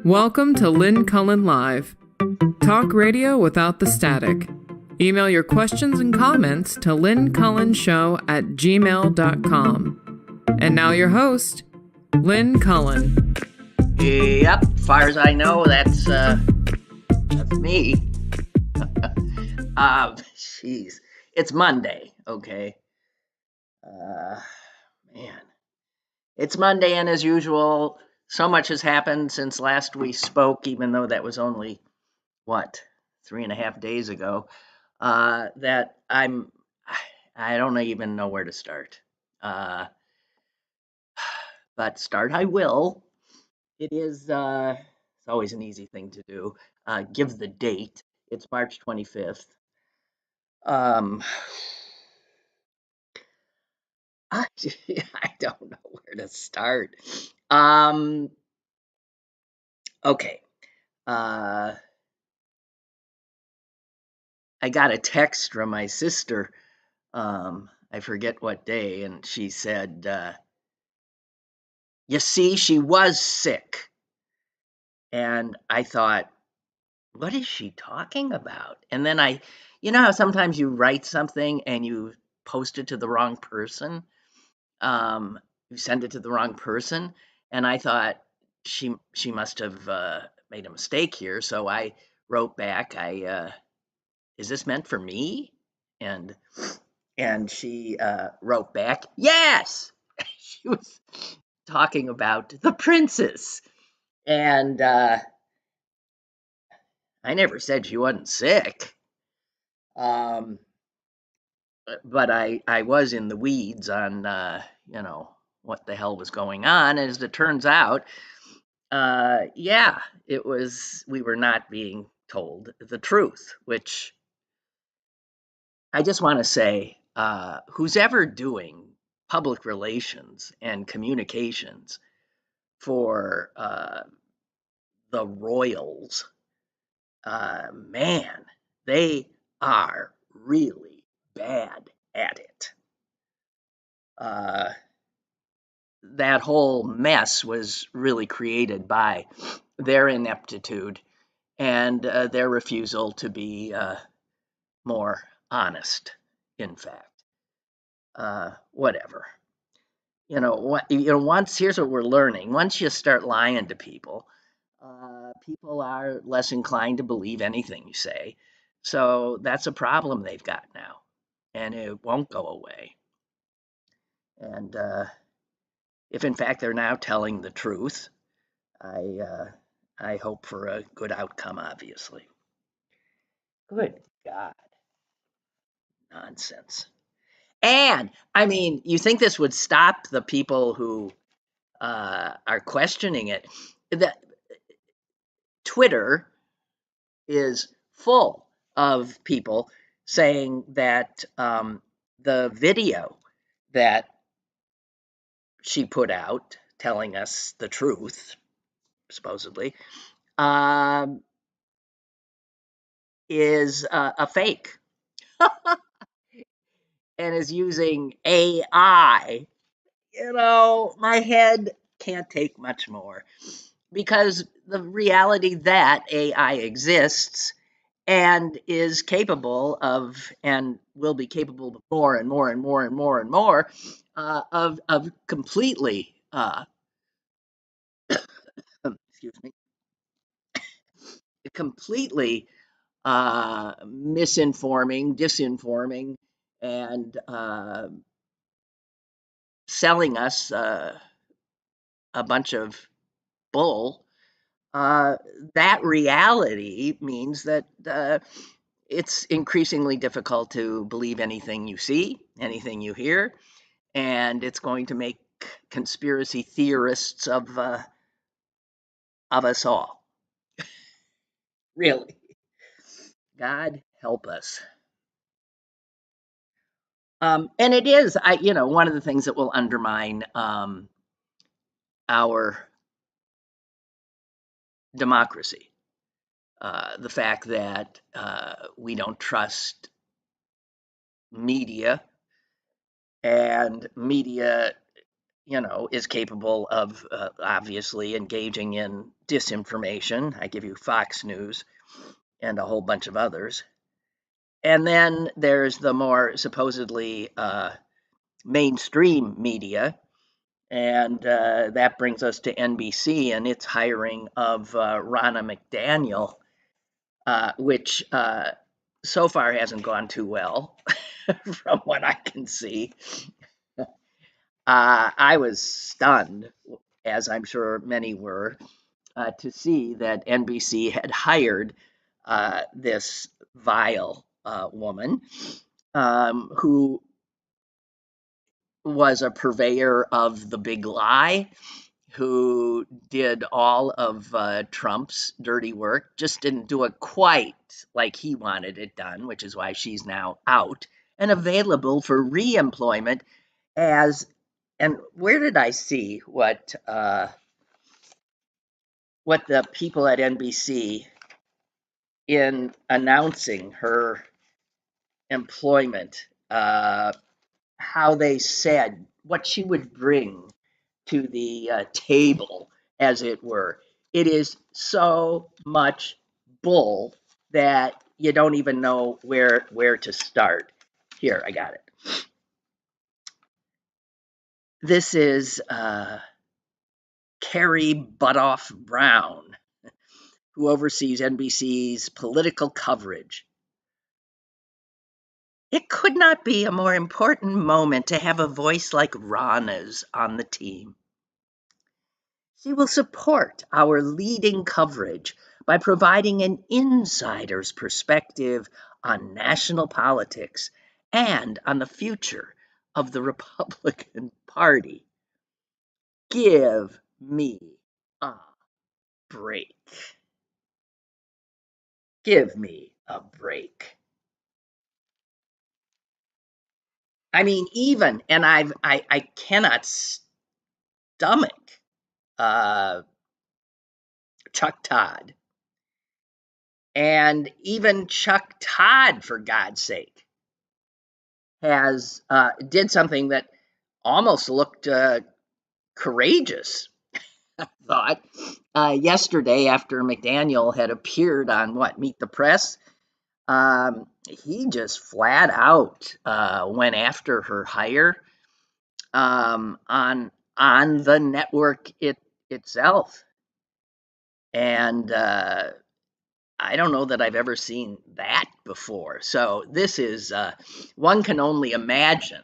Welcome to Lynn Cullen Live. Talk radio without the static. Email your questions and comments to lynncullenshow@gmail.com. And now your host, Lynn Cullen. Yep, as far as I know, that's me. Jeez. It's Monday, okay? Man. It's Monday, and as usual, so much has happened since last we spoke, even though that was only, 3.5 days ago, that I don't even know where to start. But start I will. It is, it's always an easy thing to do. Give the date. It's March 25th. I don't know where to start. Okay. I got a text from my sister. I forget what day, and she said, "You see, she was sick." And I thought, what is she talking about? And then you know how sometimes you write something and you post it to the wrong person? You send it to the wrong person, and I thought she must have made a mistake here. So I wrote back, is this meant for me? And she wrote back, yes. She was talking about the princess, and I never said she wasn't sick. But I was in the weeds on what the hell was going on. As it turns out, it was, we were not being told the truth, which I just want to say, who's ever doing public relations and communications for the royals, man, they are really bad at it. That whole mess was really created by their ineptitude and their refusal to be more honest, in fact. Whatever. Here's what we're learning. Once you start lying to people, people are less inclined to believe anything you say. So that's a problem they've got now, and it won't go away. And if in fact they're now telling the truth, I hope for a good outcome, obviously. Good God. Nonsense. And, I mean, you think this would stop the people who are questioning it. Twitter is full of people saying that the video that she put out telling us the truth, supposedly, is a fake and is using AI. My head can't take much more, because the reality that AI exists and is capable of, and will be capable of more and more and more and more and more of completely excuse me, completely misinforming, disinforming, and selling us a bunch of bull. That reality means that it's increasingly difficult to believe anything you see, anything you hear, and it's going to make conspiracy theorists of us all. Really. God help us. And it is, one of the things that will undermine our democracy. The fact that we don't trust media, and media, is capable of obviously engaging in disinformation. I give you Fox News and a whole bunch of others. And then there's the more supposedly mainstream media, and that brings us to NBC and its hiring of Ronna McDaniel, which so far hasn't gone too well, from what I can see. I was stunned, as I'm sure many were, to see that NBC had hired this vile woman, who was a purveyor of the big lie, who did all of Trump's dirty work, just didn't do it quite like he wanted it done, which is why she's now out and available for reemployment as. And where did I see what the people at NBC, in announcing her employment, how they said what she would bring to the table, as it were. It is so much bull that you don't even know where to start. Here, I got it. This is Carrie Butoff Brown, who oversees NBC's political coverage. It could not be a more important moment to have a voice like Ronna's on the team. She will support our leading coverage by providing an insider's perspective on national politics and on the future of the Republican Party. Give me a break. Give me a break. I mean, even, and I cannot stomach Chuck Todd. And even Chuck Todd, for God's sake, has did something that almost looked courageous, I thought, yesterday after McDaniel had appeared on Meet the Press. He just flat out went after her hire, on the network itself, and I don't know that I've ever seen that before. So this is one can only imagine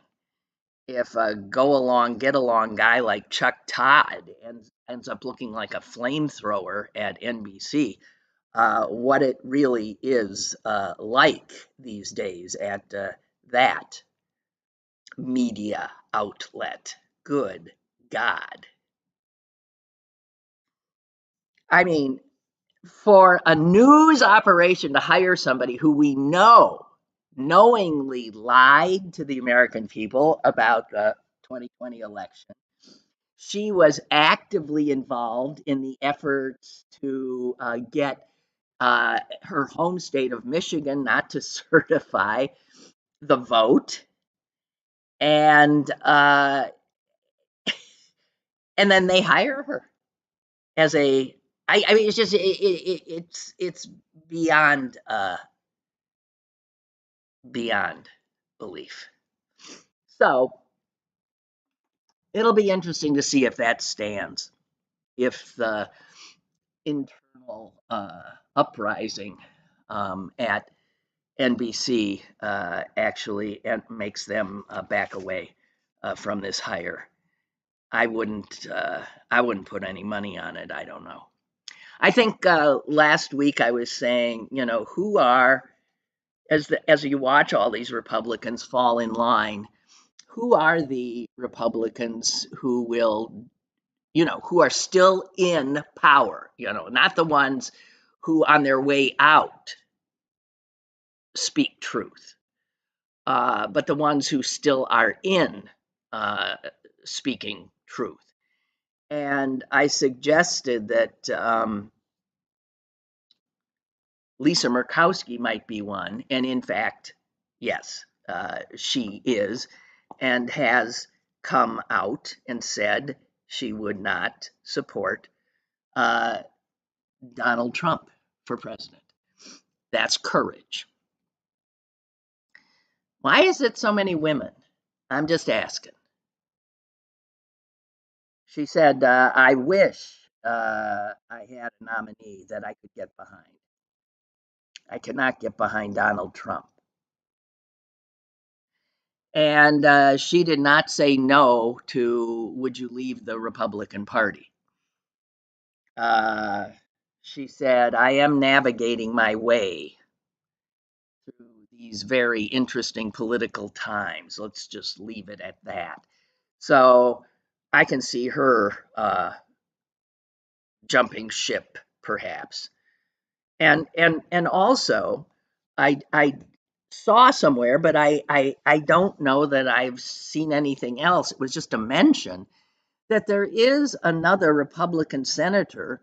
if a go along, get along guy like Chuck Todd ends up looking like a flamethrower at NBC, what it really is like these days at that media outlet. Good God. I mean, for a news operation to hire somebody who we know knowingly lied to the American people about the 2020 election. She was actively involved in the efforts to get her home state of Michigan not to certify the vote, and then they hire her as a. I mean, it's just it's beyond beyond belief. So it'll be interesting to see if that stands, if the internal uprising at NBC actually makes them back away from this hire. I wouldn't put any money on it. I don't know. I think last week I was saying, who are, as you watch all these Republicans fall in line, who are the Republicans who will, who are still in power, not the ones who on their way out speak truth, but the ones who still are in speaking truth. And I suggested that Lisa Murkowski might be one, and in fact, yes, she is, and has come out and said she would not support Donald Trump for president. That's courage. Why is it so many women? I'm just asking. She said, I wish I had a nominee that I could get behind. I cannot get behind Donald Trump. And she did not say no to, would you leave the Republican Party? She said, I am navigating my way through these very interesting political times. Let's just leave it at that. So I can see her jumping ship, perhaps. And also, I saw somewhere, but I don't know that I've seen anything else. It was just a mention that there is another Republican senator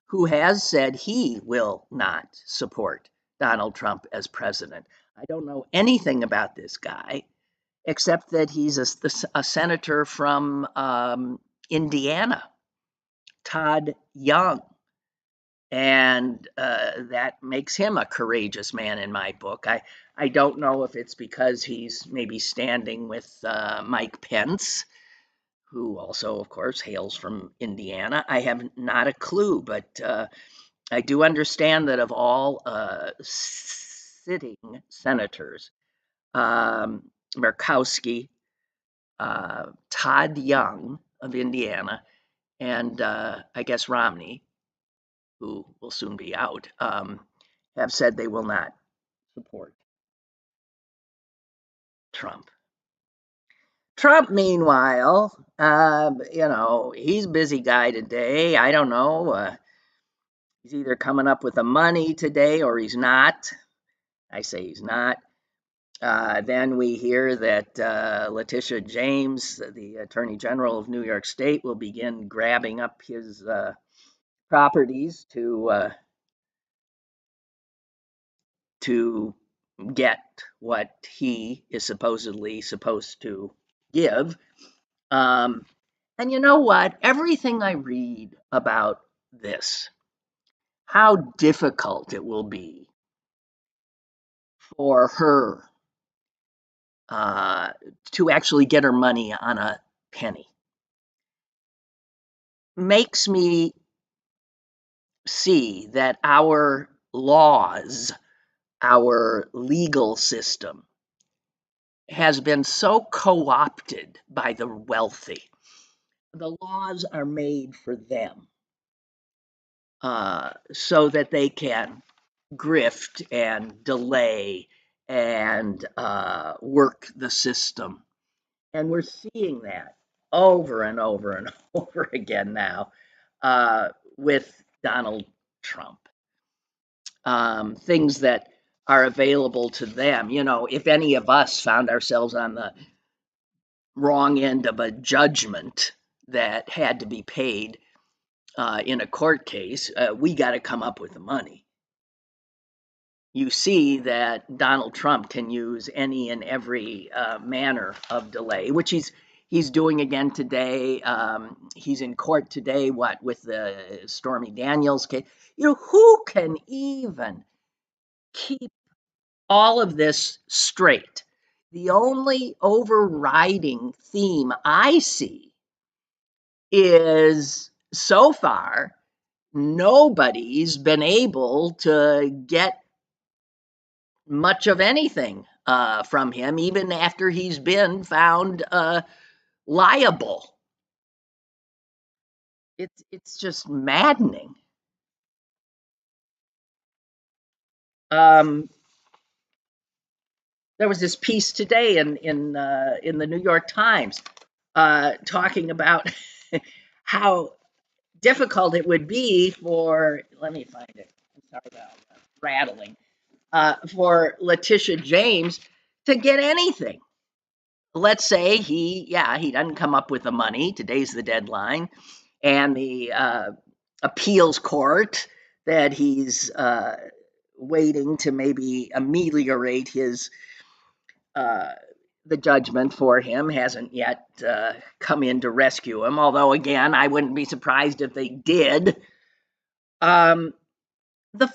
who has said he will not support Donald Trump as president. I don't know anything about this guy except that he's a senator from Indiana, Todd Young. And that makes him a courageous man in my book. I don't know if it's because he's maybe standing with Mike Pence, who also, of course, hails from Indiana. I have not a clue, but I do understand that of all sitting senators, Murkowski, Todd Young of Indiana, and I guess Romney, who will soon be out, have said they will not support Trump. Trump, meanwhile, he's a busy guy today. I don't know. He's either coming up with the money today or he's not. I say he's not. Then we hear that Letitia James, the Attorney General of New York State, will begin grabbing up his properties to get what he is supposedly supposed to give. And you know what? Everything I read about this, how difficult it will be for her to actually get her money on a penny, makes me see that our laws, our legal system, has been so co-opted by the wealthy. The laws are made for them so that they can grift and delay and work the system. And we're seeing that over and over and over again now with Donald Trump. Things that are available to them. If any of us found ourselves on the wrong end of a judgment that had to be paid in a court case, we got to come up with the money. You see that Donald Trump can use any and every manner of delay, which he's doing again today. He's in court today, with the Stormy Daniels case. Who can even keep all of this straight? The only overriding theme I see is, so far, nobody's been able to get much of anything from him, even after he's been found liable. It's just maddening. There was this piece today in the New York Times talking about how difficult it would be for, let me find it. I'm sorry about rattling. For Letitia James to get anything. Let's say he doesn't come up with the money. Today's the deadline, and the appeals court that he's waiting to maybe ameliorate his the judgment for him hasn't yet come in to rescue him, although, again, I wouldn't be surprised if they did. The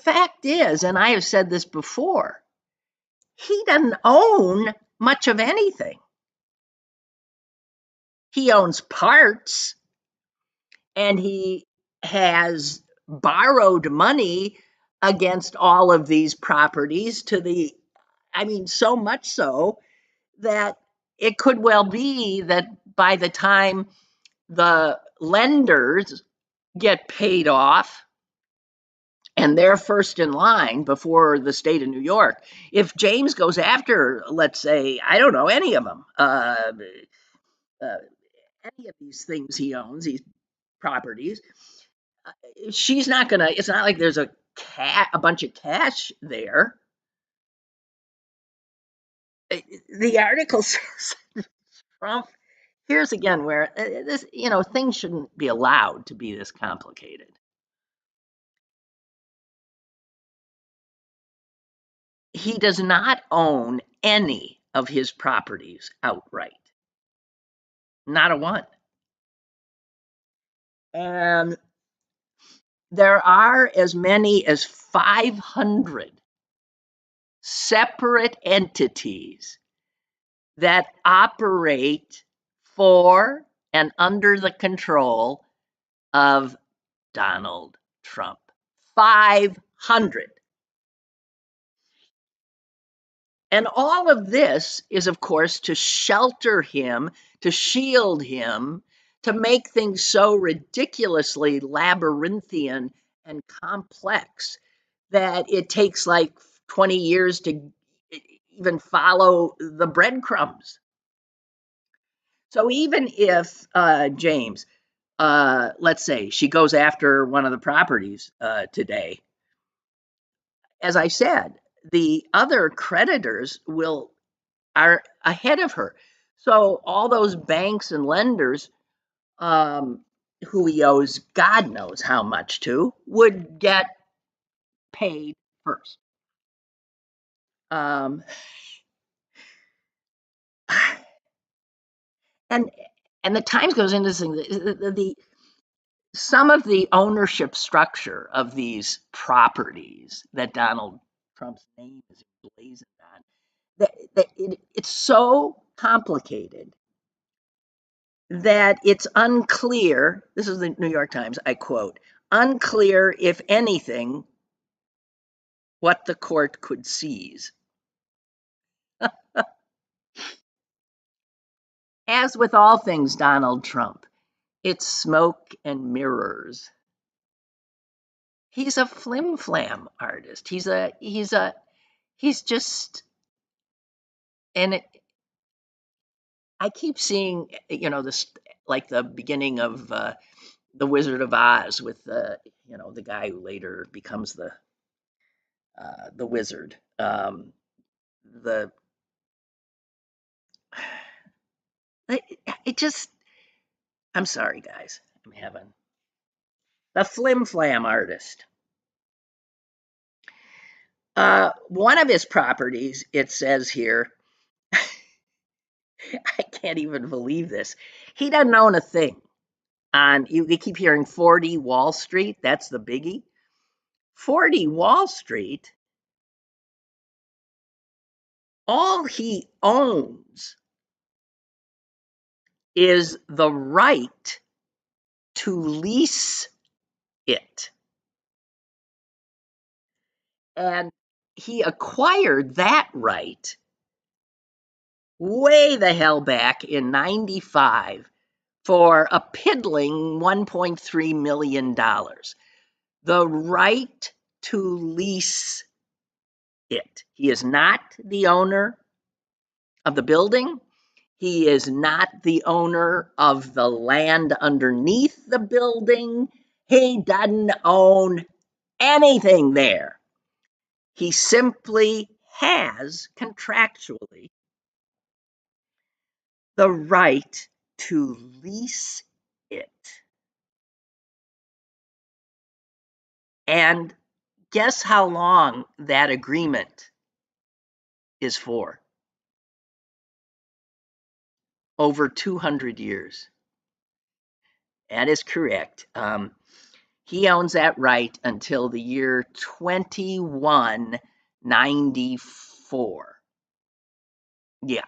fact is, and I have said this before, he doesn't own much of anything. He owns parts, and he has borrowed money against all of these properties so much so that it could well be that by the time the lenders get paid off, and they're first in line before the state of New York, if James goes after, let's say, I don't know, any of them, any of these things he owns, these properties, she's not gonna. It's not like there's a bunch of cash there. The article says Trump. Here's again where this, things shouldn't be allowed to be this complicated. He does not own any of his properties outright. Not a one. And there are as many as 500 separate entities that operate for and under the control of Donald Trump. 500. And all of this is, of course, to shelter him, to shield him, to make things so ridiculously labyrinthian and complex that it takes like 20 years to even follow the breadcrumbs. So even if James, let's say she goes after one of the properties today, as I said, the other creditors are ahead of her. So all those banks and lenders who he owes God knows how much to would get paid first. Um, and the Times goes into this thing. Some of the ownership structure of these properties that Donald Trump's name is emblazoned on, it's so complicated that it's unclear. This is the New York Times, I quote, unclear, if anything, what the court could seize. As with all things Donald Trump, it's smoke and mirrors. He's a flim-flam artist. He's just, and I keep seeing, this like the beginning of the Wizard of Oz with the guy who later becomes the wizard. The it just, I'm sorry, guys. I'm having the flim-flam artist. One of his properties, it says here, I can't even believe this. He doesn't own a thing. You keep hearing 40 Wall Street. That's the biggie. 40 Wall Street, all he owns is the right to lease it. And he acquired that right way the hell back in 95 for a piddling $1.3 million. The right to lease it. He is not the owner of the building. He is not the owner of the land underneath the building. He doesn't own anything there. He simply has contractually the right to lease it. And guess how long that agreement is for? over 200 years. That is correct. He owns that right until the year 2194. Yeah.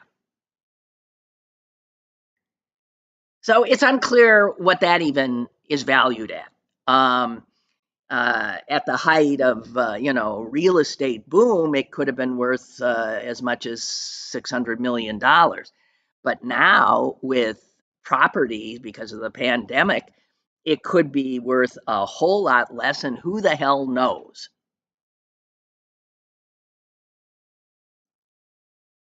So it's unclear what that even is valued at. At the height of real estate boom, it could have been worth as much as $600 million. But now with properties, because of the pandemic, it could be worth a whole lot less, and who the hell knows?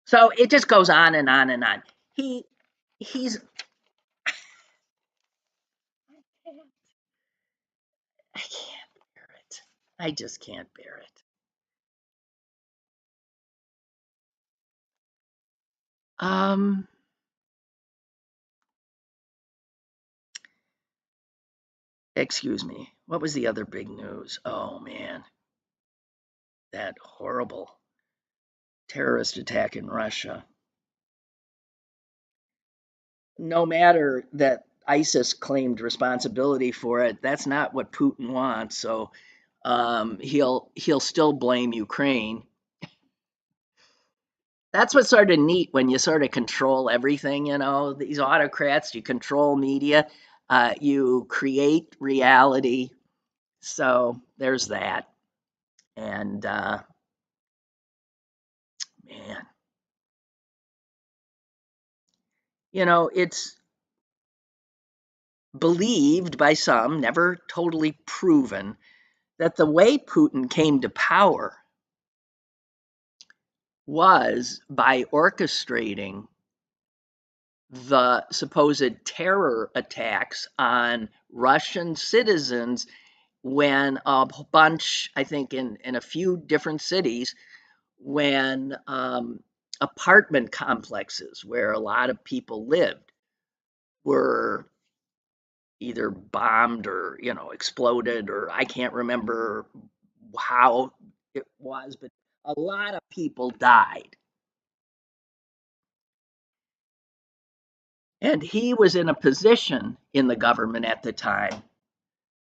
So it just goes on and on and on. He's I can't bear it. I just can't bear it. Um, excuse me. What was the other big news? Oh man, that horrible terrorist attack in Russia. No matter that ISIS claimed responsibility for it, that's not what Putin wants. So he'll still blame Ukraine. That's what's sort of neat when you sort of control everything. These autocrats, you control media, you create reality. So there's that. And man, it's believed by some, never totally proven, that the way Putin came to power was by orchestrating the supposed terror attacks on Russian citizens when a bunch, I think in a few different cities, when apartment complexes where a lot of people lived were either bombed or exploded, or I can't remember how it was, but a lot of people died. And he was in a position in the government at the time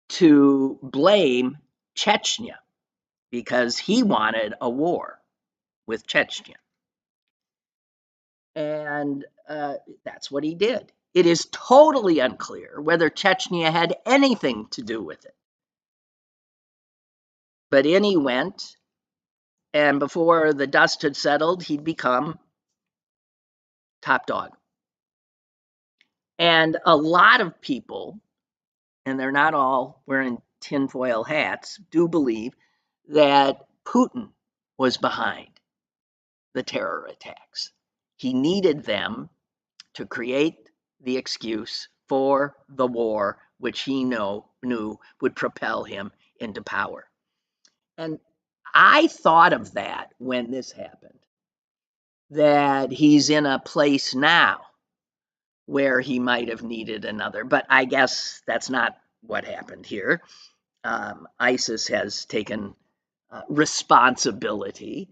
to blame Chechnya because he wanted a war with Chechnya. And that's what he did. It is totally unclear whether Chechnya had anything to do with it. But in he went, and before the dust had settled, he'd become top dog. And a lot of people, and they're not all wearing tinfoil hats, do believe that Putin was behind the terror attacks. He needed them to create the excuse for the war, which he knew would propel him into power. And I thought of that when this happened, that he's in a place now where he might have needed another. But I guess that's not what happened here. ISIS has taken responsibility.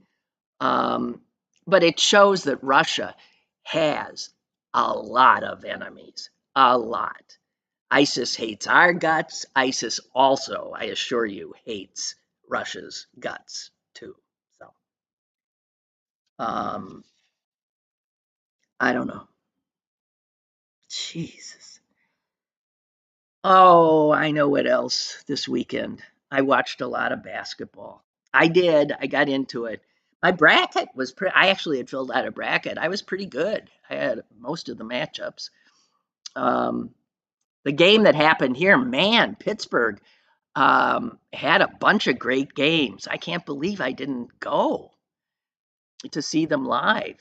But it shows that Russia has a lot of enemies, a lot. ISIS hates our guts. ISIS also, I assure you, hates Russia's guts too. So, um, I don't know. Jesus. Oh, I know what else this weekend. I watched a lot of basketball. I did. I got into it. My bracket was pretty. I actually had filled out a bracket. I was pretty good. I had most of the matchups. Um, the game that happened here, man, Pittsburgh had a bunch of great games. I can't believe I didn't go to see them live.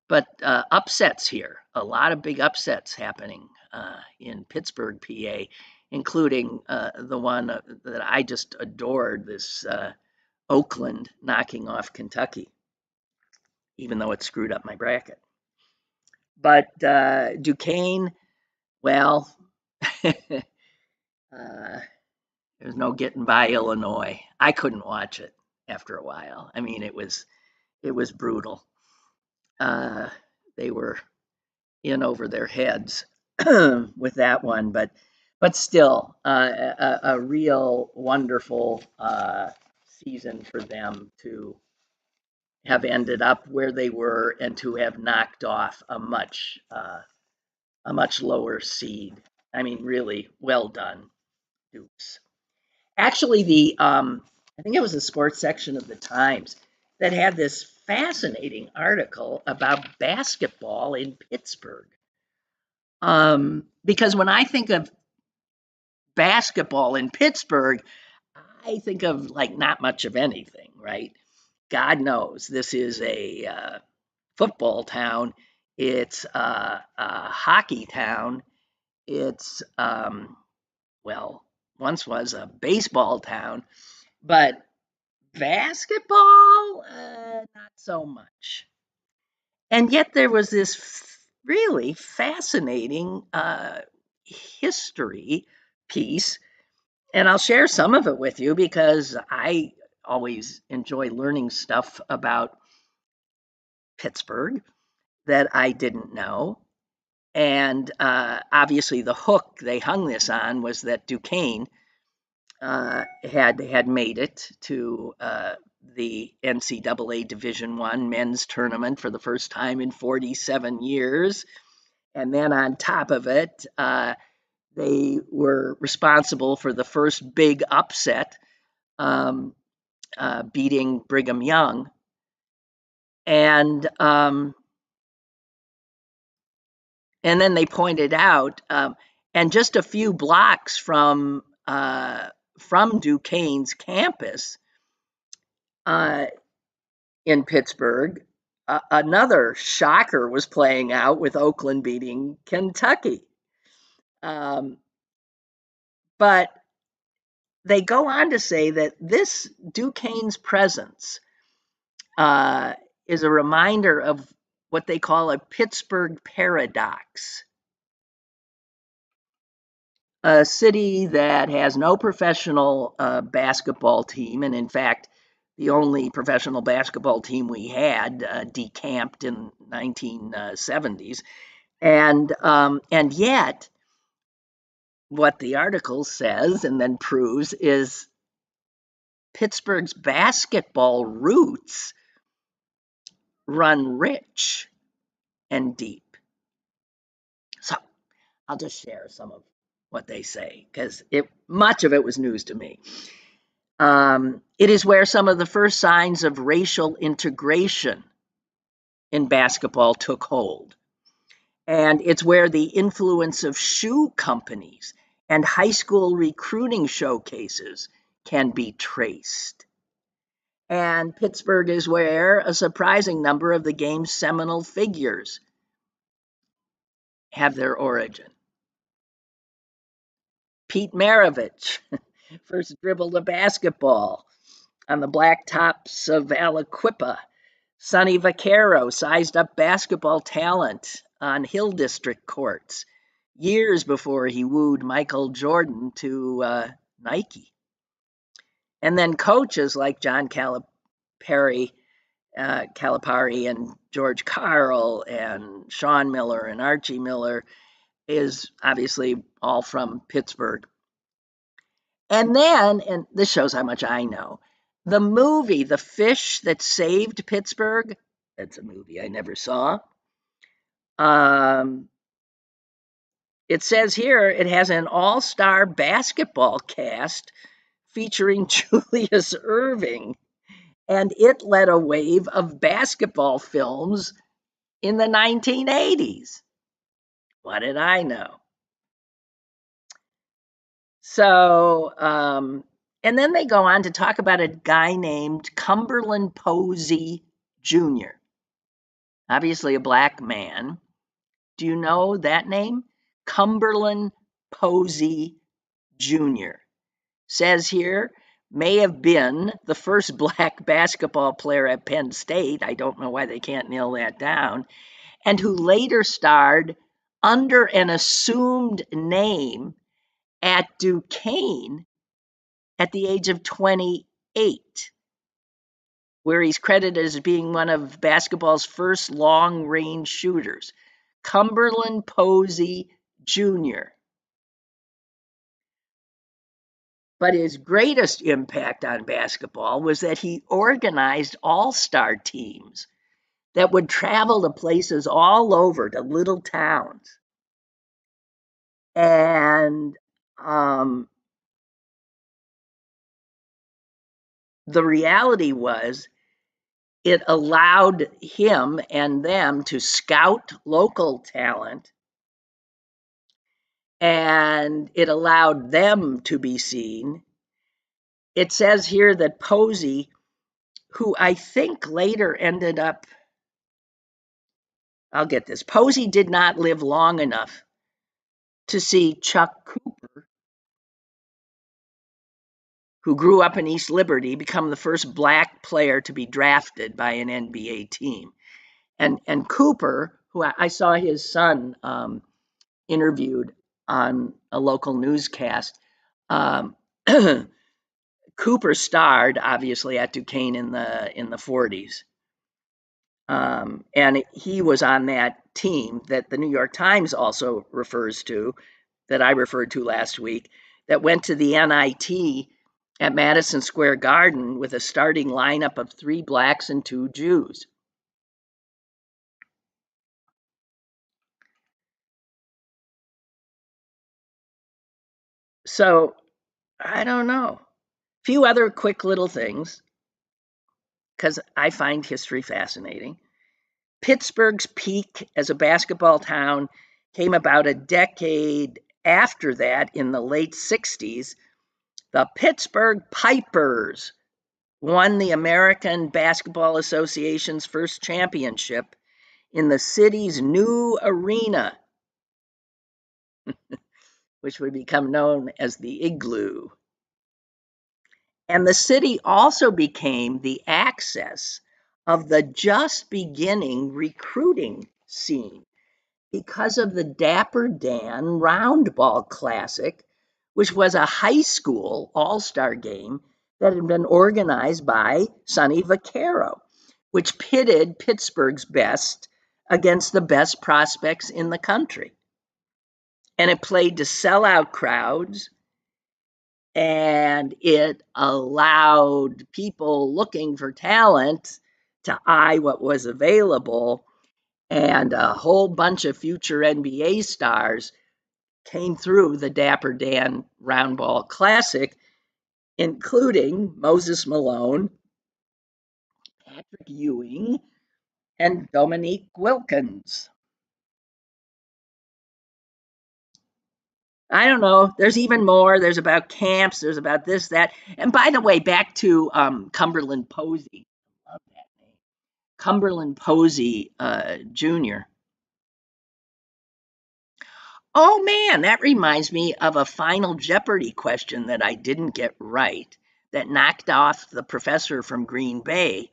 But upsets here, a lot of big upsets happening in Pittsburgh, PA, including the one that I just adored, this Oakland knocking off Kentucky, even though it screwed up my bracket. But Duquesne, well, there's no getting by Illinois. I couldn't watch it after a while. I mean, it was brutal. They were in over their heads with that one, but still a real wonderful season for them to have ended up where they were and to have knocked off a much lower seed. I mean, really well done, Dukes. Actually, I think it was the sports section of the Times that had this fascinating article about basketball in Pittsburgh. Because when I think of basketball in Pittsburgh, I think of like not much of anything, right? God knows this is a football town. It's a hockey town. It's well, once was a baseball town, but basketball, not so much. And yet there was this really fascinating history piece, and I'll share some of it with you because I always enjoy learning stuff about Pittsburgh that I didn't know. And obviously, the hook they hung this on was that Duquesne had made it to the NCAA Division I men's tournament for the first time in 47 years. And then on top of it, they were responsible for the first big upset, beating Brigham Young. And then they pointed out, and just a few blocks from Duquesne's campus in Pittsburgh, another shocker was playing out with Oakland beating Kentucky. But they go on to say that this Duquesne's presence is a reminder of what they call a Pittsburgh paradox. A city that has no professional basketball team, and in fact, the only professional basketball team we had decamped in 1970s, and yet, what the article says and then proves is Pittsburgh's basketball roots run rich and deep. So I'll just share some of what they say because much of it was news to me. It is where some of the first signs of racial integration in basketball took hold. And it's where the influence of shoe companies and high school recruiting showcases can be traced. And Pittsburgh is where a surprising number of the game's seminal figures have their origin. Pete Maravich first dribbled a basketball on the blacktops of Aliquippa. Sonny Vaccaro sized up basketball talent on Hill District courts years before he wooed Michael Jordan to Nike. And then coaches like John Calipari and George Karl and Sean Miller and Archie Miller is obviously all from Pittsburgh. And then, and this shows how much I know, the movie The Fish That Saved Pittsburgh, that's a movie I never saw. It says here it has an all-star basketball cast featuring Julius Erving, and it led a wave of basketball films in the 1980s. What did I know? So, and then they go on to talk about a guy named Cumberland Posey Jr., obviously a black man. Do you know that name? Cumberland Posey Jr. Says here, may have been the first black basketball player at Penn State. I don't know why they can't nail that down. And who later starred under an assumed name at Duquesne at the age of 28, where he's credited as being one of basketball's first long-range shooters. Cumberland Posey Jr. But his greatest impact on basketball was that he organized all-star teams that would travel to places all over, to little towns. And the reality was it allowed him and them to scout local talent, and it allowed them to be seen. It says here that Posey, who I think later ended up, I'll get this, Posey did not live long enough to see Chuck Cooper, who grew up in East Liberty, become the first black player to be drafted by an NBA team. And Cooper, who I saw his son interviewed on a local newscast, Cooper starred obviously at Duquesne in the 40s, and he was on that team that the New York Times also refers to, that I referred to last week, that went to the NIT at Madison Square Garden with a starting lineup of 3 blacks and 2 Jews. So I don't know. A few other quick little things, because I find history fascinating. Pittsburgh's peak as a basketball town came about a decade after that. In the late 60s, the Pittsburgh Pipers won the American Basketball Association's first championship in the city's new arena, which would become known as the Igloo. And the city also became the axis of the just beginning recruiting scene because of the Dapper Dan Roundball Classic, which was a high school all-star game that had been organized by Sonny Vaccaro, which pitted Pittsburgh's best against the best prospects in the country. And it played to sellout crowds, and it allowed people looking for talent to eye what was available. And a whole bunch of future NBA stars came through the Dapper Dan Roundball Classic, including Moses Malone, Patrick Ewing, and Dominique Wilkins. I don't know. There's even more. There's about camps. There's about this, that. And by the way, back to Cumberland Posey. I love that name. Cumberland Posey Jr. Oh man, that reminds me of a Final Jeopardy question that I didn't get right that knocked off the professor from Green Bay.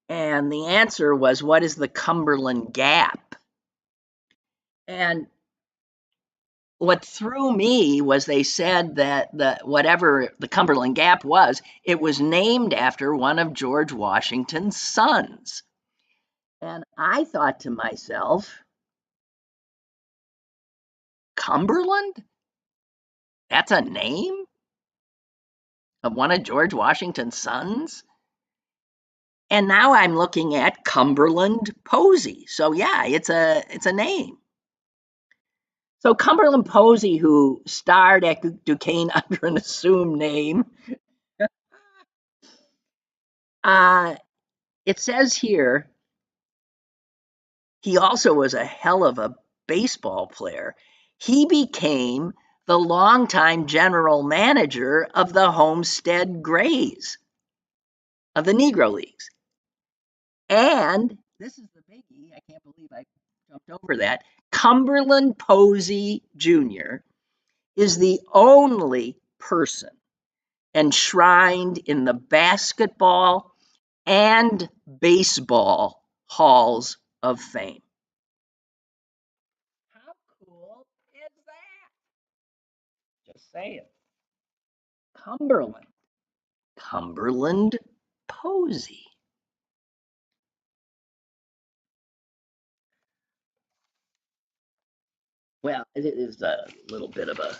And the answer was, what is the Cumberland Gap? And what threw me was they said that whatever the Cumberland Gap was, it was named after one of George Washington's sons. And I thought to myself, Cumberland? That's a name of one of George Washington's sons? And now I'm looking at Cumberland Posey. So yeah, it's a name. So Cumberland Posey, who starred at Duquesne under an assumed name, it says here he also was a hell of a baseball player. He became the longtime general manager of the Homestead Grays of the Negro Leagues. And this is the biggie, I can't believe I jumped over that. Cumberland Posey Jr. is the only person enshrined in the basketball and baseball halls of fame. How cool is that? Just saying. Cumberland. Cumberland Posey. Well, it is a little bit of a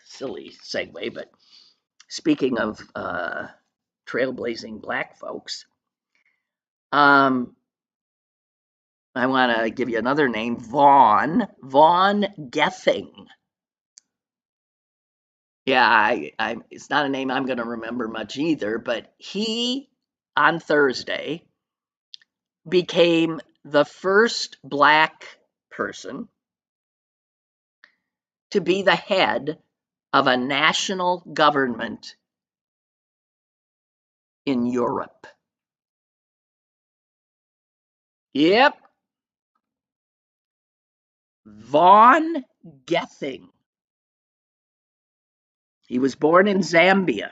silly segue, but speaking of trailblazing black folks, um, I want to give you another name, Vaughn Gething. Yeah, it's not a name I'm going to remember much either, but he on Thursday became the first black person to be the head of a national government in Europe. Yep, Vaughn Gething. He was born in Zambia.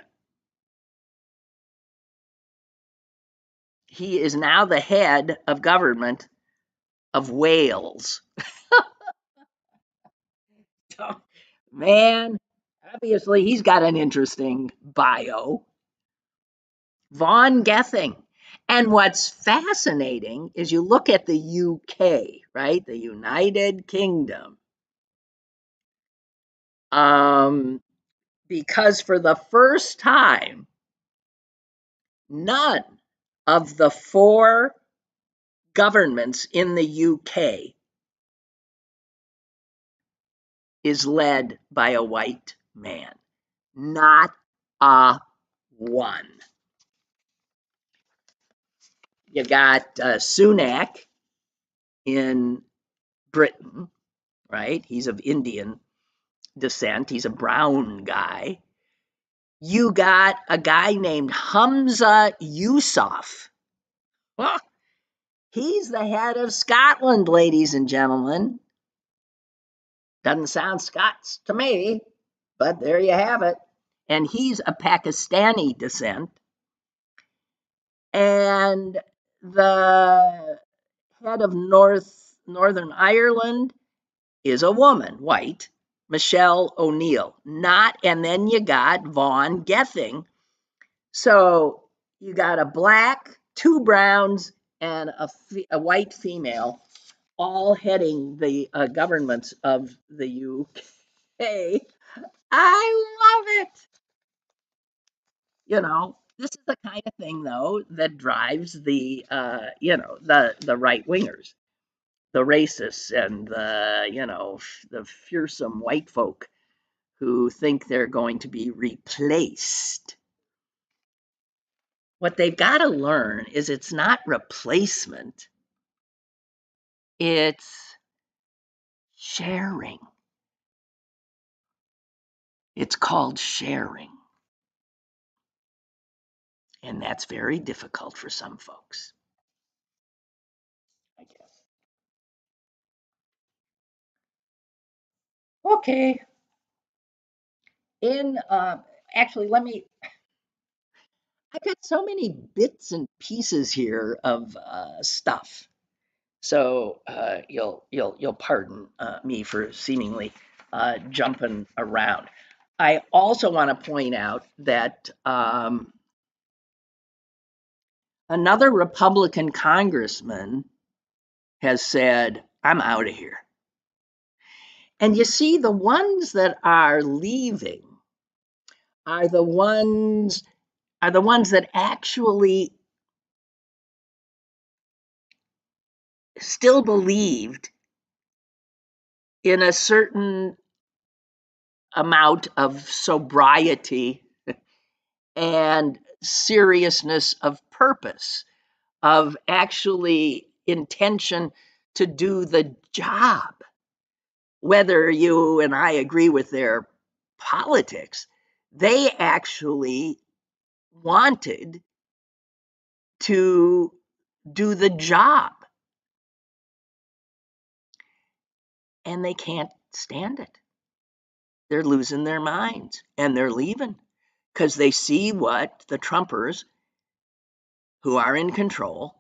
He is now the head of government of Wales. Man, obviously he's got an interesting bio. Vaughn Gething. And what's fascinating is you look at the UK, right? The United Kingdom. Because for the first time, none of the four governments in the UK is led by a white man. Not a one. You got Sunak in Britain, right? He's of Indian descent. He's a brown guy. You got a guy named Humza Yousaf. Well, he's the head of Scotland, ladies and gentlemen. Doesn't sound Scots to me, but there you have it. And he's a Pakistani descent. And the head of Northern Ireland is a woman, white, Michelle O'Neill. And then you got Vaughn Gething. So you got a black, two browns, and a white female, all heading the governments of the UK. I love it. This is the kind of thing, though, that drives the right wingers, the racists, and the fearsome white folk who think they're going to be replaced. What they've got to learn is it's not replacement, it's sharing. It's called sharing. And that's very difficult for some folks, I guess. Okay. In Actually, I've got so many bits and pieces here of stuff. So you'll pardon me for seemingly jumping around. I also want to point out that another Republican congressman has said, "I'm out of here." And you see, the ones that are leaving are the ones that actually still believed in a certain amount of sobriety and seriousness of purpose, of actually intention to do the job. Whether you and I agree with their politics, they actually wanted to do the job. And they can't stand it. They're losing their minds and they're leaving because they see what the Trumpers who are in control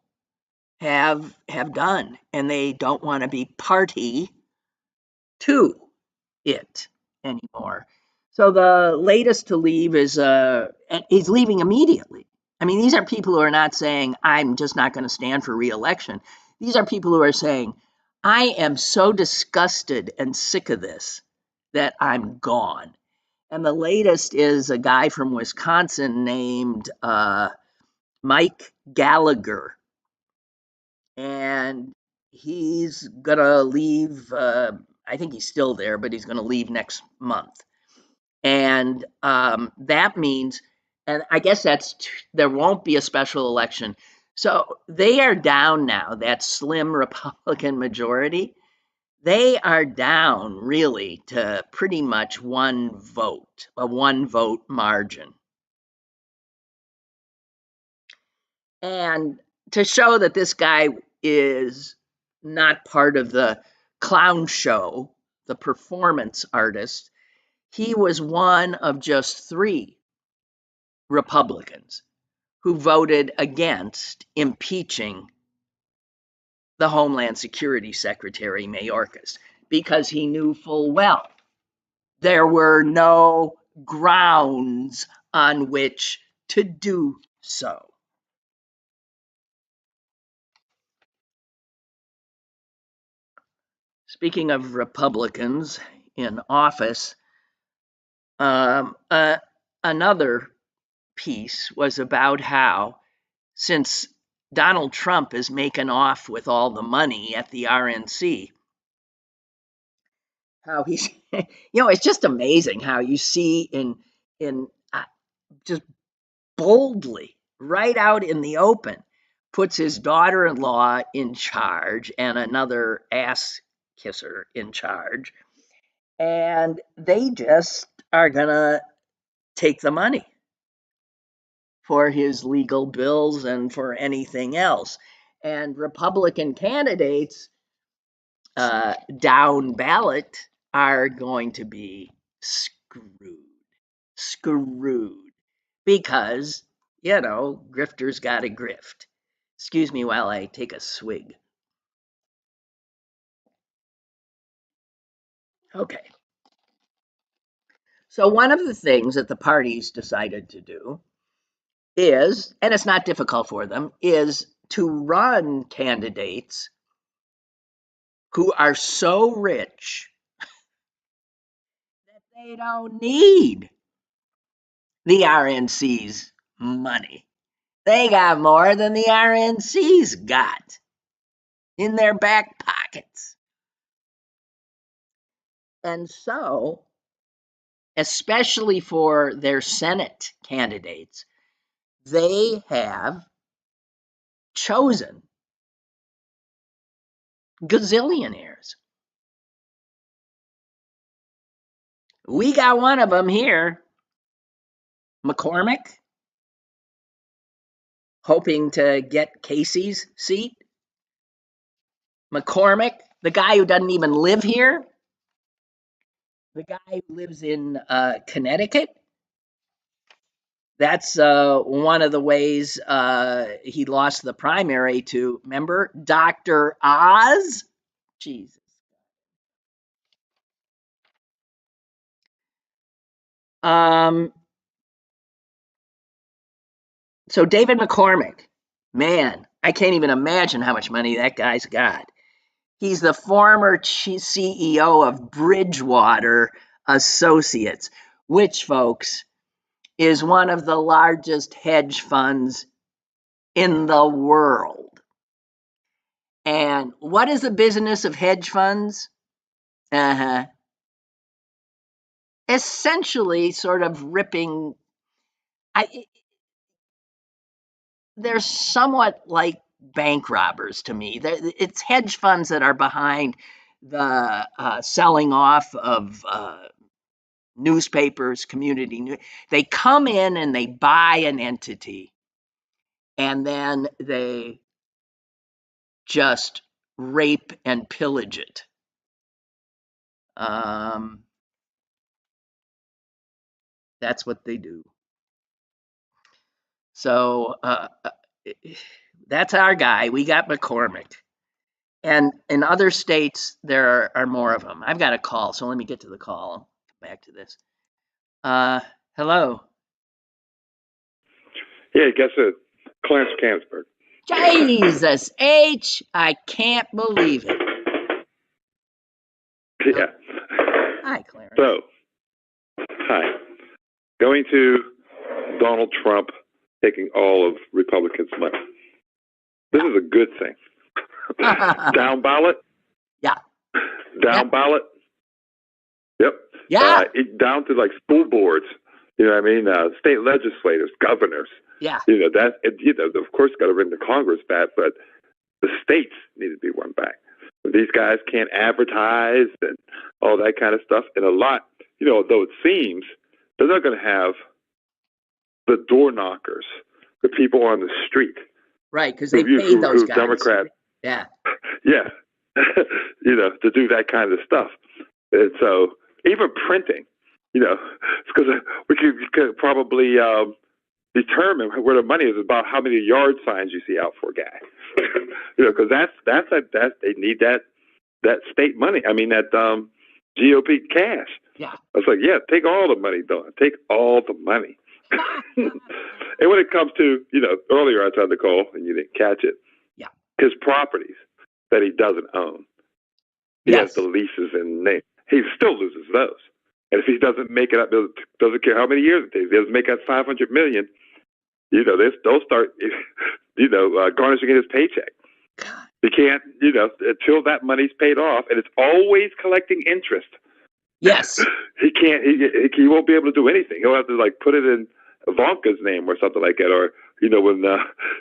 have done, and they don't want to be party to it anymore. So the latest to leave is he's leaving immediately. I mean, these are people who are not saying, "I'm just not going to stand for re-election." These are people who are saying, I am so disgusted and sick of this that I'm gone. And the latest is a guy from Wisconsin named Mike Gallagher. And he's going to leave. I think he's still there, but he's going to leave next month. And that means, and I guess there won't be a special election. So they are down now, that slim Republican majority. They are down really to pretty much one vote, a one vote margin. And to show that this guy is not part of the clown show, the performance artist, he was one of just 3 Republicans who voted against impeaching the Homeland Security Secretary Mayorkas because he knew full well there were no grounds on which to do so. Speaking of Republicans in office, another piece was about how, since Donald Trump is making off with all the money at the RNC, how he's, it's just amazing how you see in just boldly, right out in the open, puts his daughter-in-law in charge and another ass kisser in charge, and they just are gonna take the money for his legal bills and for anything else. And Republican candidates down ballot are going to be screwed because, grifters got to grift. Excuse me while I take a swig. Okay. So one of the things that the parties decided to do is, and it's not difficult for them, is to run candidates who are so rich that they don't need the RNC's money. They got more than the RNC's got in their back pockets. And so, especially for their Senate candidates, they have chosen gazillionaires. We got one of them here, McCormick, hoping to get Casey's seat. McCormick, the guy who doesn't even live here, the guy who lives in Connecticut. That's one of the ways he lost the primary to, remember, Dr. Oz? Jesus. So David McCormick, man, I can't even imagine how much money that guy's got. He's the former CEO of Bridgewater Associates, which, folks, is one of the largest hedge funds in the world. And what is the business of hedge funds? Essentially, sort of ripping. They're somewhat like bank robbers to me. It's hedge funds that are behind the selling off of newspapers, they come in and they buy an entity, and then they just rape and pillage it. That's what they do. So that's our guy. We got McCormick. And in other states, there are more of them. I've got a call, so let me get to the call. I'll come back to this. Hello. Yeah, guess it. Clarence Canonsburg. Jesus H, I can't believe it. Yeah. Hi, Clarence. So, hi. Going to Donald Trump taking all of Republicans' money. This is a good thing. Down ballot? Yeah. Down ballot? Yep. Yeah. Down to like school boards. You know what I mean? State legislators, governors. Yeah. You know, that, you know, of course, got to run the Congress back, but the states need to be run back. These guys can't advertise and all that kind of stuff. And a lot, you know, though it seems they're not going to have the door knockers, the people on the street. Right, because they paid those guys. Democrat. Yeah. Yeah. You know, to do that kind of stuff. And so even printing, you know, because we could probably determine where the money is about how many yard signs you see out for a guy. You know, because that's they need that state money. I mean that GOP cash. Yeah. I was like, yeah, take all the money, Don. Take all the money. And when it comes to, you know, earlier I tried to call and you didn't catch it. Yeah. His properties that he doesn't own. He has the leases and name. He still loses those. And if he doesn't make it up, doesn't care how many years it takes, he doesn't make up $500 million. You know, they'll start, you know, garnishing his paycheck. He can't, you know, until that money's paid off, and it's always collecting interest. Yes. He can't. He won't be able to do anything. He'll have to like put it in Ivanka's name or something like that, or you know, when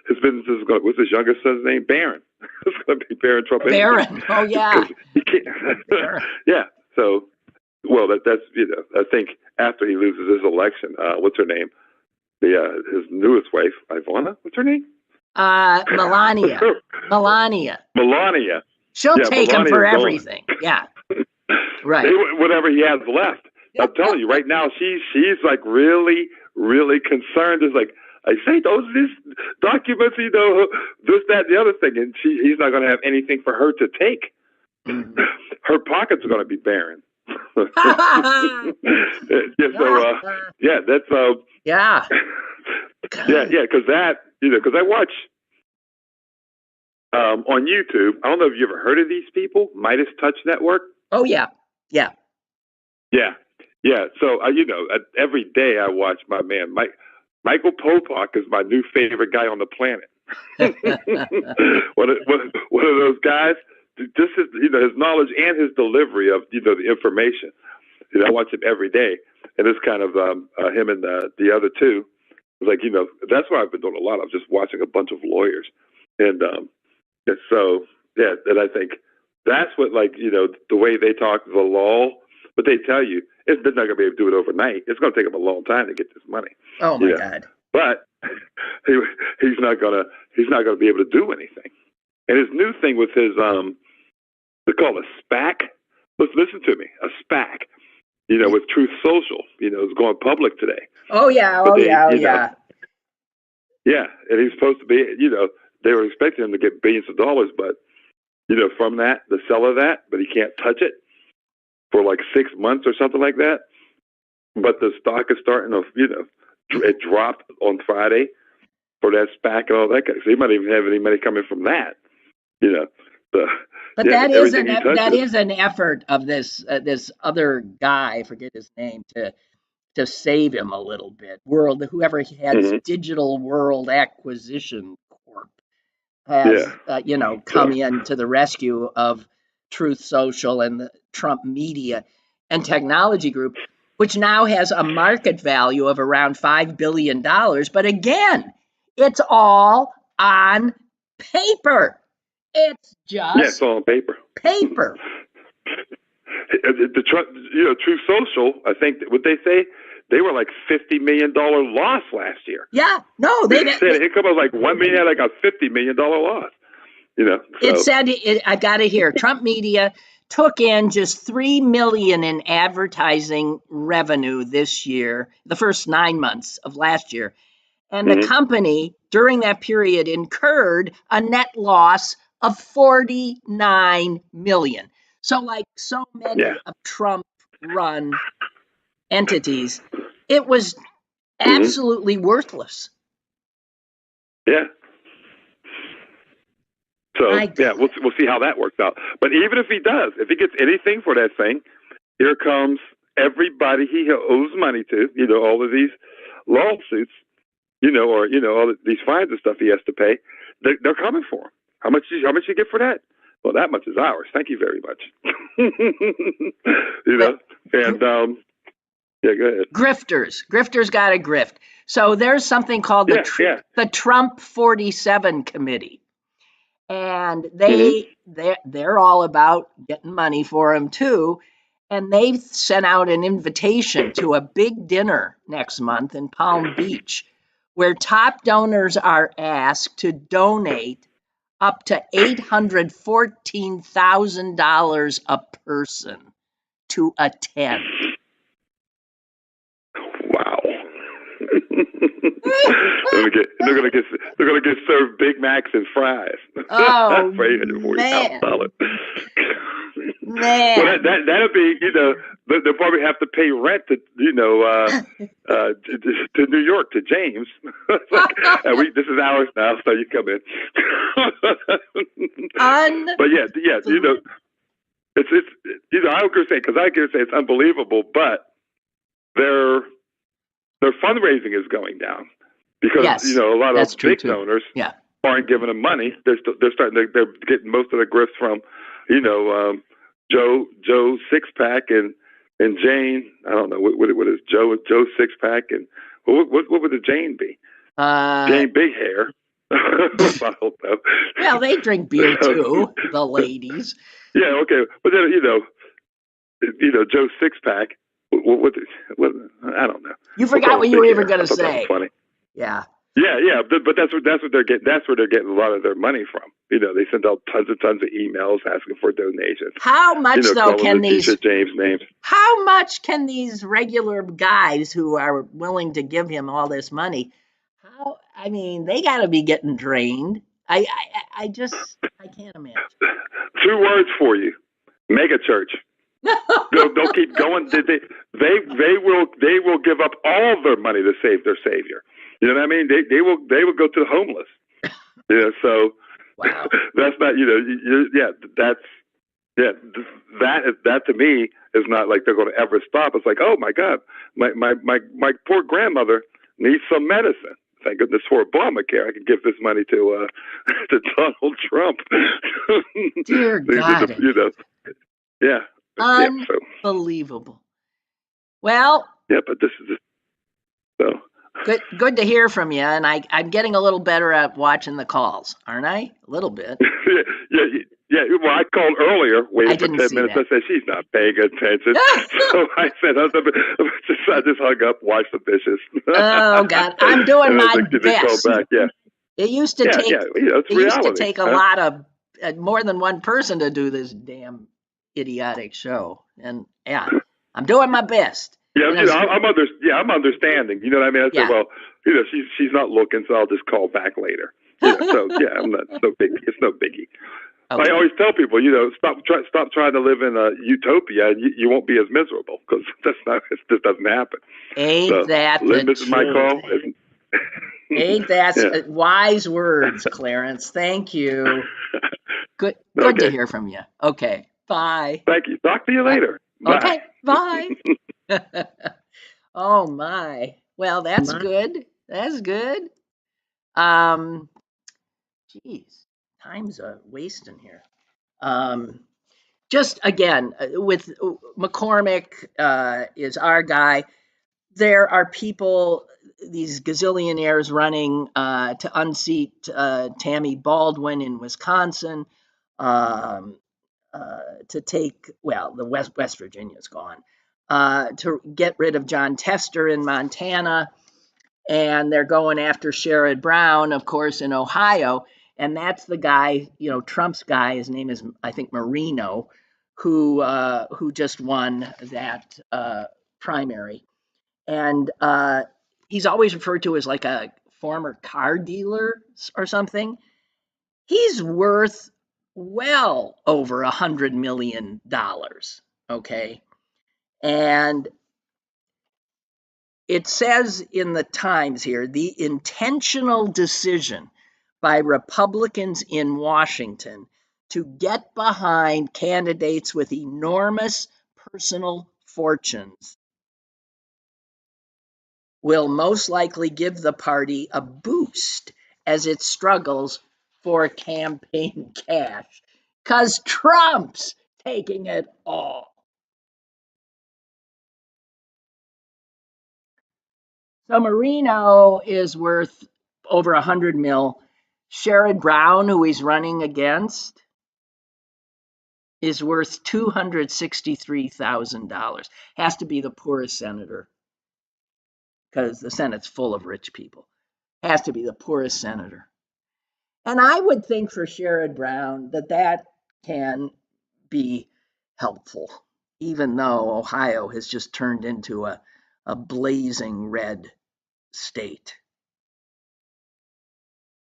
his business is going. What's his youngest son's name? Barron. It's going to be Barron Trump. Barron. Oh yeah. He can't. Yeah. So, well, that's you know, I think after he loses his election, what's her name? His newest wife, Ivana. What's her name? Melania. Melania. She'll take him for everything. Yeah. Right. Whatever he has left. I'm telling you, right now, she's like really, really concerned. It's like, I say these documents, you know, this, that, the other thing, and he's not going to have anything for her to take. Mm-hmm. Her pockets are going to be barren. Yeah, that's yeah, because that, you know, because I watch on YouTube. I don't know if you ever heard of these people, Midas Touch Network. Oh yeah. So you know, every day I watch my man Michael Popak is my new favorite guy on the planet. one of those guys. This is, you know, his knowledge and his delivery of, you know, the information. You know, I watch him every day, and it's kind of him and the other two. Like, you know, that's what I've been doing a lot of, just watching a bunch of lawyers, and so yeah, and I think that's what, like, you know, the way they talk the law, but they tell you they're not going to be able to do it overnight. It's going to take them a long time to get this money. Oh my God! But he's not going to be able to do anything. And his new thing with his they call it a SPAC. Listen to me, a SPAC. You know, with Truth Social. You know, it's going public today. Oh yeah, yeah. Yeah, and he's supposed to be. You know, they were expecting him to get billions of dollars, but you know, from that, the sell of that, but he can't touch it for like 6 months or something like that. But the stock is starting to, you know, it dropped on Friday for that SPAC and all that kind of. So he might even have any money coming from that. You know. But that is an effort of this other guy, I forget his name, to save him a little bit. Whoever has Digital World Acquisition Corp has you know, come in to the rescue of Truth Social and the Trump Media and Technology Group, which now has a market value of around $5 billion. But again, it's all on paper. It's just it's all on paper. The Truth Social, I think, what they say, they were like $50 million loss last year. Yeah, no, they said it was like $1 million, like a $50 million loss. You know, so. It said, I got it here. Trump Media took in just $3 million in advertising revenue this year, the first 9 months of last year, and the company during that period incurred a net loss of $49 million. So, like so many of Trump-run entities, it was absolutely worthless. Yeah. So yeah, we'll see how that works out. But even if he does, if he gets anything for that thing, here comes everybody he owes money to. All of these lawsuits, or all of these fines and stuff he has to pay. They're coming for him. How much you get for that? Well, that much is ours. Thank you very much. And yeah, go ahead. Grifters got to grift. So there's something called the Trump 47 Committee, and they're all about getting money for him too. And they've sent out an invitation to a big dinner next month in Palm Beach, where top donors are asked to donate up to $814,000 a person to attend. Wow. they're gonna get served Big Macs and fries. Oh, for $840,000. Man. Well, that'll be, they'll probably have to pay rent to, to New York, to James. This is ours now, so you come in. But yeah, it's I was gonna say, because I can say it's unbelievable, but their fundraising is going down because a lot of big donors aren't giving them money. They're getting most of the grifts from, Joe Sixpack and Jane. I don't know what is Joe Sixpack and what would the Jane be? Jane Big Hair. I don't know. Well, they drink beer too, the ladies. Yeah, okay, but then Joe Sixpack. What I don't know. You forgot what you were even going to say. That was funny. Yeah. Yeah, but that's what they're getting. That's where they're getting a lot of their money from. They send out tons of emails asking for donations. How much though can these James names? How much can these regular guys who are willing to give him all this money? They got to be getting drained. I can't imagine. 2 words for you: mega church. They'll keep going. They will give up all their money to save their savior. You know what I mean? They will go to the homeless. So wow. That's not that to me is not like they're going to ever stop. It's like, oh my God, my poor grandmother needs some medicine. Thank goodness for Obamacare. I can give this money to Donald Trump. Dear God. Yeah. Unbelievable. Well. Yeah, but this is so. Good to hear from you, and I'm getting a little better at watching the calls, aren't I? A little bit. Yeah. Well, I called earlier, waited for 10 minutes. I said, she's not paying attention. So I said, I just hung up, washed the dishes. Oh, God. I'm doing my best. Call back. Yeah. It used to take a lot of, more than one person to do this damn idiotic show. And, yeah, I'm doing my best. Yeah, I'm understanding. You know what I mean? I said, well, she's not looking, so I'll just call back later. So yeah, I'm not so big. It's no biggie. Okay. I always tell people, stop trying to live in a utopia, and you won't be as miserable, because it just doesn't happen. Ain't that the truth? This is my call. Ain't that wise words, Clarence? Thank you. Good to hear from you. Okay, bye. Thank you. Talk to you later. Bye. Okay, bye. Oh my. Well, that's good. That's good. Geez, time's wasting here. Just again, with McCormick is our guy. There are people, these gazillionaires running to unseat Tammy Baldwin in Wisconsin, to take, the West Virginia's gone, to get rid of John Tester in Montana, and they're going after Sherrod Brown, of course, in Ohio, and that's the guy, Trump's guy. His name is, I think, Marino, who just won that primary, and he's always referred to as like a former car dealer or something. He's worth well over $100 million. Okay. And it says in the Times here, the intentional decision by Republicans in Washington to get behind candidates with enormous personal fortunes will most likely give the party a boost as it struggles for campaign cash, because Trump's taking it all. So Marino is worth over 100 mil. Sherrod Brown, who he's running against, is worth $263,000. Has to be the poorest senator, because the Senate's full of rich people. Has to be the poorest senator. And I would think for Sherrod Brown that can be helpful, even though Ohio has just turned into a blazing red state.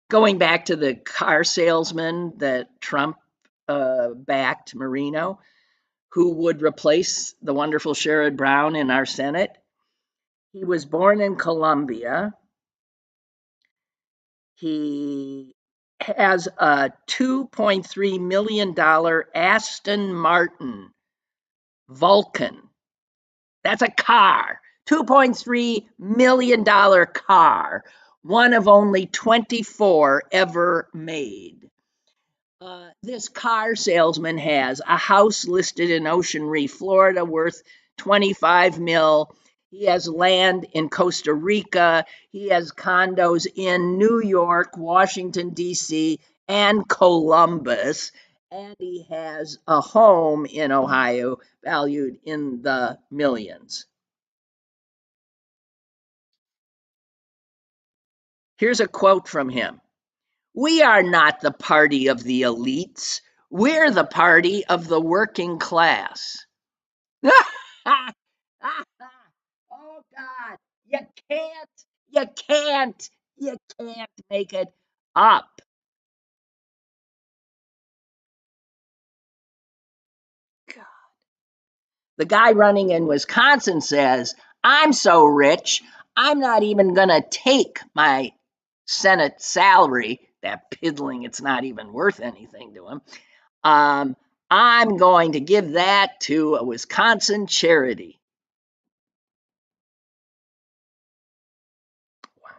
Going back to the car salesman that Trump backed, Marino, who would replace the wonderful Sherrod Brown in our Senate. He was born in Colombia. He has a $2.3 million Aston Martin Vulcan. That's a car. $2.3 million car. One of only 24 ever made. This car salesman has a house listed in Ocean Reef, Florida, worth 25 mil. He has land in Costa Rica. He has condos in New York, Washington, D.C., and Columbus. And he has a home in Ohio valued in the millions. Here's a quote from him. "We are not the party of the elites. We're the party of the working class." Oh God, you can't make it up. God. The guy running in Wisconsin says, "I'm so rich, I'm not even gonna take my Senate salary, that piddling, it's not even worth anything to him. I'm going to give that to a Wisconsin charity." Wow.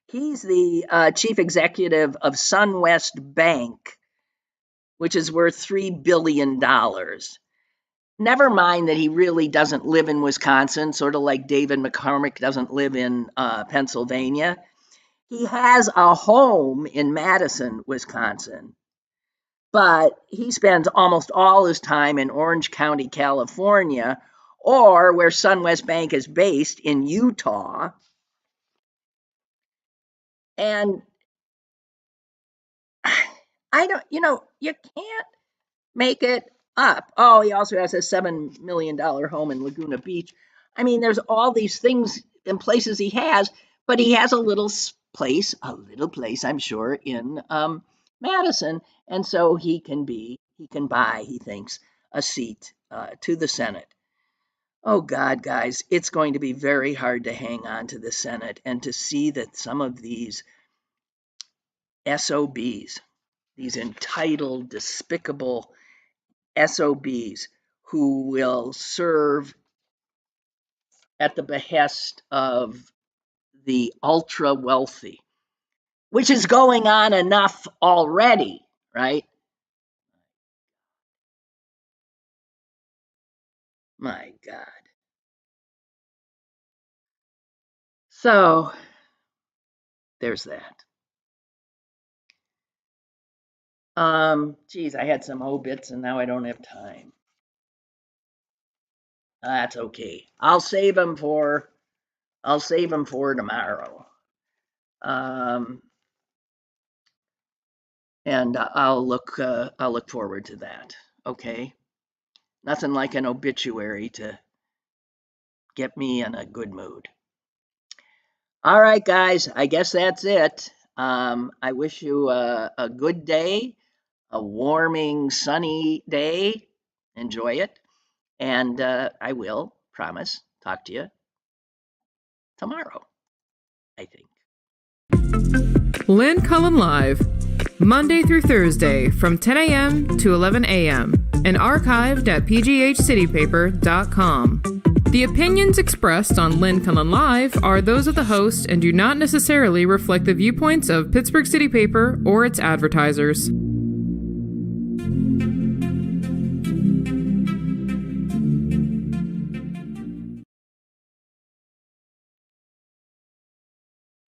He's the chief executive of SunWest Bank, which is worth $3 billion. Never mind that he really doesn't live in Wisconsin, sort of like David McCormick doesn't live in Pennsylvania. He has a home in Madison, Wisconsin, but he spends almost all his time in Orange County, California, or where SunWest Bank is based in Utah. And you can't make it up. Oh, he also has a $7 million home in Laguna Beach. I mean, there's all these things and places he has, but he has a little place, I'm sure, in Madison. And so he can buy, he thinks, a seat to the Senate. Oh God, guys, it's going to be very hard to hang on to the Senate and to see that some of these SOBs, these entitled, despicable SOBs who will serve at the behest of the ultra wealthy, which is going on enough already, right? My God. So there's that. Geez, I had some obits and now I don't have time. That's okay. I'll save them for tomorrow. And I'll look forward to that. Okay. Nothing like an obituary to get me in a good mood. All right, guys, I guess that's it. I wish you a good day, a warming, sunny day. Enjoy it. And I will, promise, talk to you tomorrow, I think. Lynn Cullen Live, Monday through Thursday from 10 a.m. to 11 a.m. and archived at pghcitypaper.com. The opinions expressed on Lynn Cullen Live are those of the host and do not necessarily reflect the viewpoints of Pittsburgh City Paper or its advertisers.